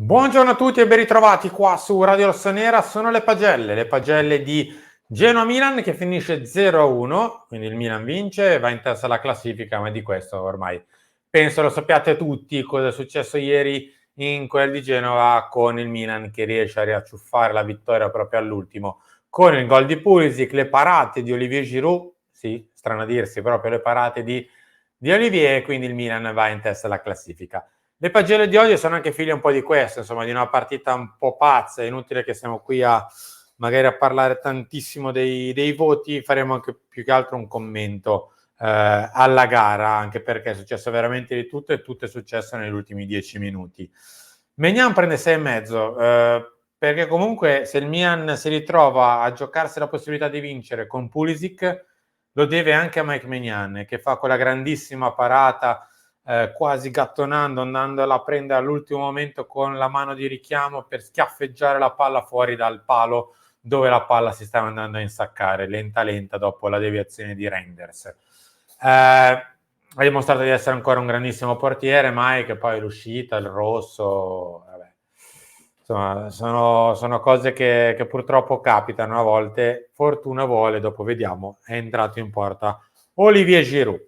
Buongiorno a tutti e ben ritrovati qua su Radio Rossonera. Sono le pagelle di Genoa-Milan che finisce 0-1, quindi il Milan vince, va in testa alla classifica, ma di questo ormai penso lo sappiate tutti cosa è successo ieri in quel di Genova con il Milan che riesce a riacciuffare la vittoria proprio all'ultimo con il gol di Pulisic, le parate di Olivier Giroud, sì, strano a dirsi, proprio le parate di Olivier, e quindi il Milan va in testa alla classifica. Le pagelle di oggi sono anche figlie un po' di questo, insomma, di una partita un po' pazza. È inutile che siamo qui magari a parlare tantissimo dei voti, faremo anche più che altro un commento alla gara, anche perché è successo veramente di tutto e tutto è successo negli ultimi 10 minuti. Maignan prende 6,5, perché comunque se il Milan si ritrova a giocarsi la possibilità di vincere con Pulisic, lo deve anche a Mike Maignan, che fa quella grandissima parata quasi gattonando, andandola a prendere all'ultimo momento con la mano di richiamo per schiaffeggiare la palla fuori dal palo dove la palla si stava andando a insaccare, lenta lenta dopo la deviazione di Reinders. Ha dimostrato di essere ancora un grandissimo portiere, Mike, poi l'uscita, il rosso, vabbè. Insomma, sono cose che purtroppo capitano a volte. Fortuna vuole, dopo vediamo, è entrato in porta Olivier Giroud.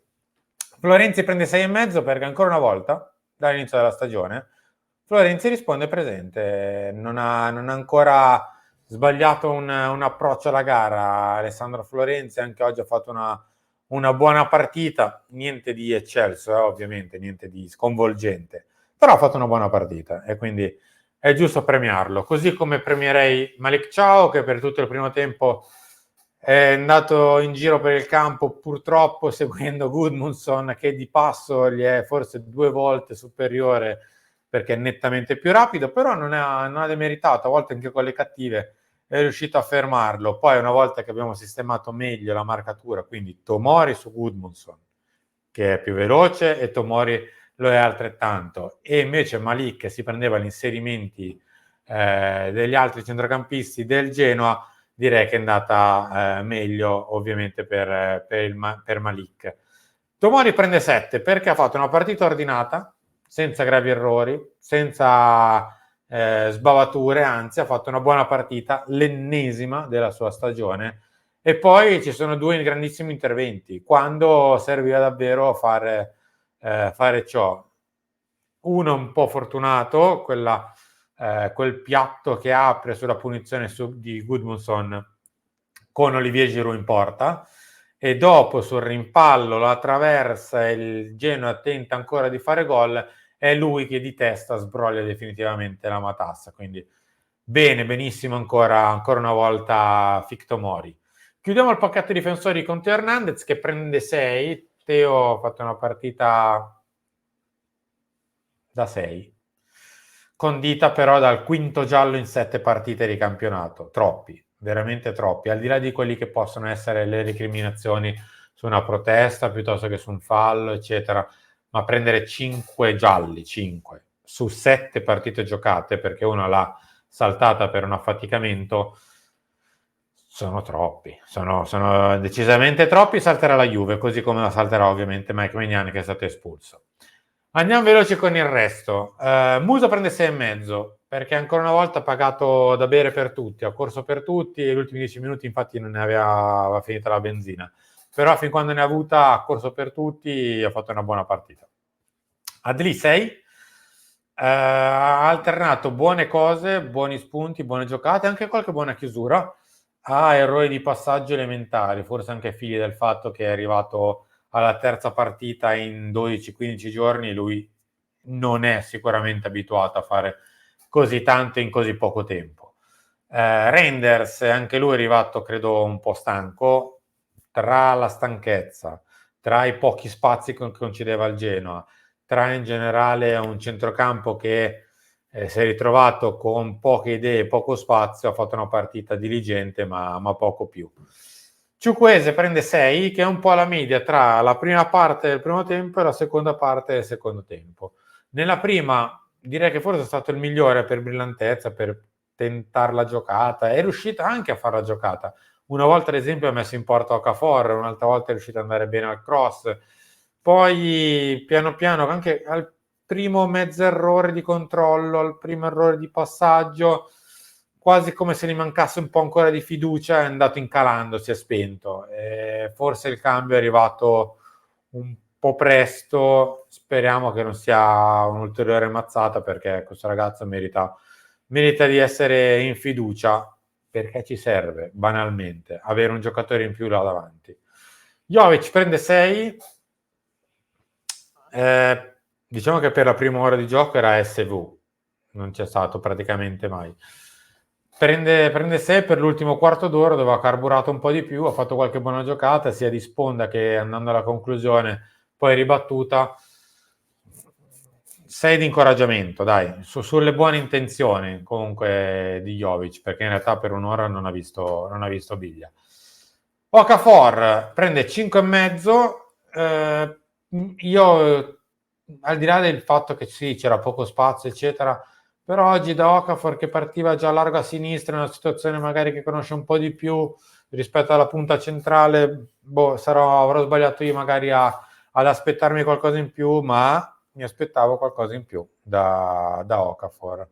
Florenzi prende 6,5 perché ancora una volta, dall'inizio della stagione, Florenzi risponde presente, non ha ancora sbagliato un approccio alla gara. Alessandro Florenzi anche oggi ha fatto una buona partita, niente di eccelso, ovviamente, niente di sconvolgente, però ha fatto una buona partita e quindi è giusto premiarlo, così come premierei Malick Thiaw, che per tutto il primo tempo è andato in giro per il campo purtroppo seguendo Gudmundsson, che di passo gli è forse 2 volte superiore perché è nettamente più rapido, però non ha demeritato, a volte anche con le cattive è riuscito a fermarlo. Poi una volta che abbiamo sistemato meglio la marcatura, quindi Tomori su Gudmundsson, che è più veloce, e Tomori lo è altrettanto, e invece Malik si prendeva gli inserimenti degli altri centrocampisti del Genoa, direi che è andata meglio ovviamente per Malik. Tomori prende 7 perché ha fatto una partita ordinata, senza gravi errori, senza sbavature, anzi ha fatto una buona partita, l'ennesima della sua stagione, e poi ci sono 2 grandissimi interventi quando serviva davvero fare ciò. Uno un po' fortunato, quel piatto che apre sulla punizione di Gudmundsson con Olivier Giroud in porta, e dopo sul rimpallo la traversa, il Genoa tenta ancora di fare gol, è lui che di testa sbroglia definitivamente la matassa. Quindi benissimo ancora una volta Ficto Mori. Chiudiamo il pacchetto difensori con Teo Hernandez che prende 6. Teo ha fatto una partita da 6, condita però dal quinto giallo in 7 partite di campionato. Troppi, veramente troppi, al di là di quelli che possono essere le recriminazioni su una protesta piuttosto che su un fallo, eccetera, ma prendere 5 gialli, 5 su 7 partite giocate perché uno l'ha saltata per un affaticamento, sono troppi, sono decisamente troppi. Salterà la Juve, così come la salterà ovviamente Mike Maignan, che è stato espulso. Andiamo veloci con il resto. Musa prende 6,5 perché ancora una volta ha pagato da bere per tutti, ha corso per tutti e gli ultimi 10 minuti infatti non ne aveva finita la benzina, però fin quando ne ha avuta ha corso per tutti, ha fatto una buona partita. Adli 6, ha alternato buone cose, buoni spunti, buone giocate, anche qualche buona chiusura, ha errori di passaggio elementari, forse anche figli del fatto che è arrivato alla terza partita in 12-15 giorni, lui non è sicuramente abituato a fare così tanto in così poco tempo. Reinders, anche lui è arrivato credo un po' stanco, tra la stanchezza, tra i pochi spazi che concedeva al Genoa, tra in generale un centrocampo che si è ritrovato con poche idee, poco spazio, ha fatto una partita diligente ma poco più. Ciukwueze prende 6, che è un po' la media tra la prima parte del primo tempo e la seconda parte del secondo tempo. Nella prima direi che forse è stato il migliore per brillantezza, per tentare la giocata, è riuscito anche a fare la giocata. Una volta ad esempio ha messo in porta Okafor, un'altra volta è riuscito ad andare bene al cross, poi piano piano anche primo mezzo errore di controllo, al primo errore di passaggio, quasi come se gli mancasse un po' ancora di fiducia, è andato incalando, si è spento. Forse il cambio è arrivato un po' presto, speriamo che non sia un'ulteriore mazzata, perché questo ragazzo merita di essere in fiducia, perché ci serve banalmente avere un giocatore in più là davanti. Jovic prende 6, diciamo che per la prima ora di gioco era SV, non c'è stato praticamente mai. Prende 6 per l'ultimo quarto d'ora, dove ha carburato un po' di più, ha fatto qualche buona giocata sia di sponda che andando alla conclusione, poi ribattuta. 6 di incoraggiamento, dai, sulle buone intenzioni comunque di Jovic, perché in realtà per un'ora non ha visto biglia. Okafor prende 5,5. Io, al di là del fatto che sì, c'era poco spazio, eccetera, però oggi da Okafor, che partiva già largo a sinistra, in una situazione magari che conosce un po' di più rispetto alla punta centrale, avrò sbagliato io magari ad aspettarmi qualcosa in più, ma mi aspettavo qualcosa in più da Okafor,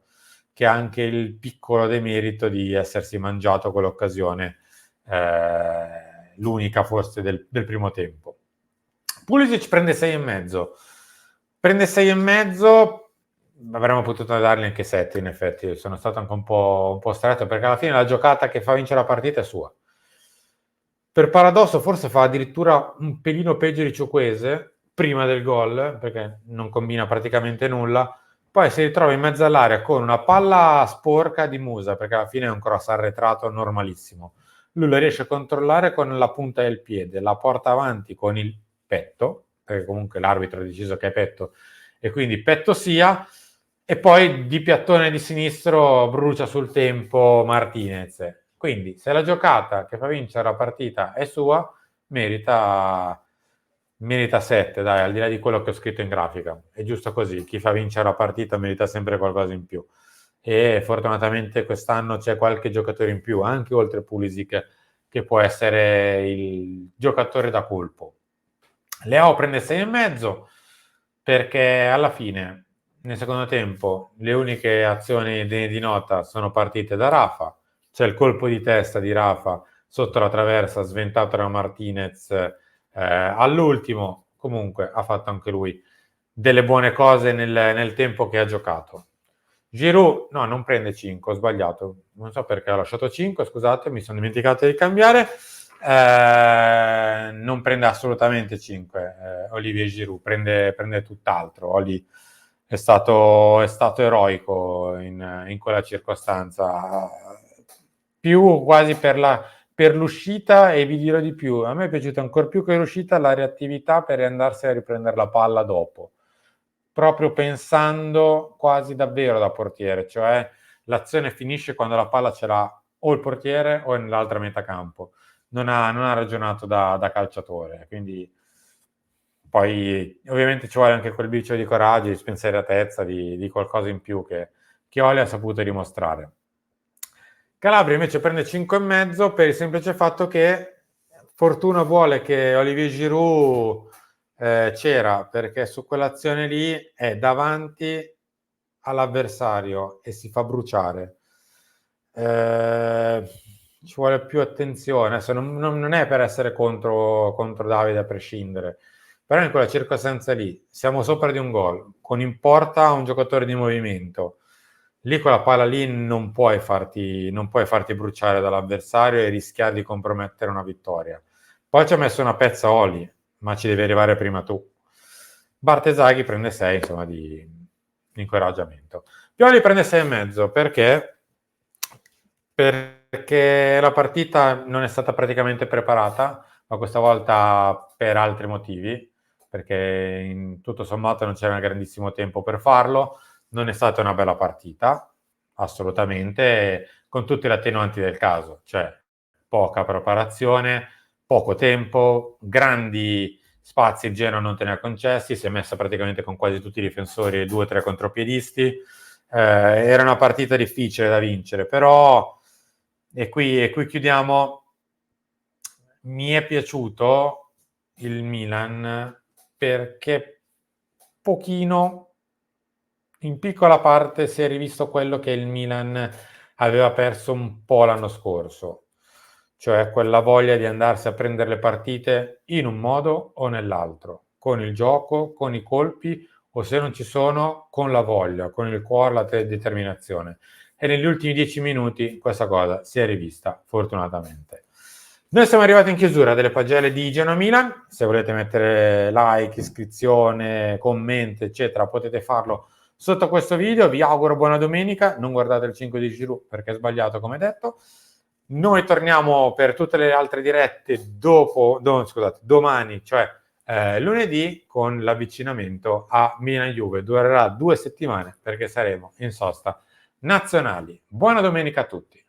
che ha anche il piccolo demerito di essersi mangiato quell'occasione, l'unica forse del primo tempo. Pulisic prende 6,5. Prende 6,5. Avremmo potuto dargli anche 7, in effetti. Sono stato anche un po' stretto, perché alla fine la giocata che fa vincere la partita è sua. Per paradosso forse fa addirittura un pelino peggio di Ciukwese prima del gol, perché non combina praticamente nulla. Poi si ritrova in mezzo all'area con una palla sporca di Musa, perché alla fine è un cross arretrato normalissimo. Lui lo riesce a controllare con la punta del piede, la porta avanti con il petto, perché comunque l'arbitro ha deciso che è petto, e quindi petto sia, e poi di piattone di sinistro brucia sul tempo Martinez. Quindi se la giocata che fa vincere la partita è sua, merita 7, dai, al di là di quello che ho scritto in grafica. È giusto così, chi fa vincere la partita merita sempre qualcosa in più. E fortunatamente quest'anno c'è qualche giocatore in più, anche oltre Pulisic, che può essere il giocatore da colpo. Leao prende 6,5 perché alla fine, nel secondo tempo, le uniche azioni di nota sono partite da Rafa. C'è il colpo di testa di Rafa sotto la traversa, sventato da Martinez all'ultimo. Comunque ha fatto anche lui delle buone cose nel tempo che ha giocato. Giroud, no, non prende 5, ho sbagliato. Non so perché ho lasciato 5, scusate, mi sono dimenticato di cambiare. Non prende assolutamente 5 Olivier Giroud, prende tutt'altro. Oli è stato eroico in quella circostanza, più quasi per l'uscita, e vi dirò di più, a me è piaciuta ancora più che l'uscita la reattività per andarsi a riprendere la palla dopo, proprio pensando quasi davvero da portiere, cioè l'azione finisce quando la palla ce l'ha o il portiere o nell'altra metà campo. Non ha ragionato da calciatore, quindi poi ovviamente ci vuole anche quel briciolo di coraggio, di spensieratezza, di qualcosa in più che Oli ha saputo dimostrare. Calabria invece prende 5,5 per il semplice fatto che fortuna vuole che Olivier Giroud c'era, perché su quell'azione lì è davanti all'avversario e si fa bruciare. Ci vuole più attenzione. Adesso non è per essere contro Davide a prescindere, però in quella circostanza lì siamo sopra di un gol, con in porta un giocatore di movimento. Lì con la palla lì non puoi farti bruciare dall'avversario e rischiare di compromettere una vittoria. Poi ci ha messo una pezza Oli, ma ci devi arrivare prima tu. Bartesaghi prende 6, insomma, di incoraggiamento. Pioli prende 6,5 perché la partita non è stata praticamente preparata, ma questa volta per altri motivi, perché in tutto sommato non c'era un grandissimo tempo per farlo. Non è stata una bella partita, assolutamente, con tutti gli attenuanti del caso, cioè poca preparazione, poco tempo, grandi spazi il Genoa non te ne ha concessi, si è messa praticamente con quasi tutti i difensori e 2 o 3 contropiedisti. Era una partita difficile da vincere, però e qui chiudiamo. Mi è piaciuto il Milan perché pochino in piccola parte si è rivisto quello che il Milan aveva perso un po' l'anno scorso, cioè quella voglia di andarsi a prendere le partite in un modo o nell'altro, con il gioco, con i colpi o se non ci sono, con la voglia, con il cuore, la determinazione. E negli ultimi 10 minuti questa cosa si è rivista, fortunatamente. Noi siamo arrivati in chiusura delle pagelle di Genoa Milan. Se volete mettere like, iscrizione, commento, eccetera, potete farlo sotto questo video. Vi auguro buona domenica. Non guardate il 5 di Giroud perché è sbagliato, come detto. Noi torniamo per tutte le altre dirette domani, cioè lunedì, con l'avvicinamento a Milan-Juve. Durerà 2 settimane perché saremo in sosta nazionali. Buona domenica a tutti.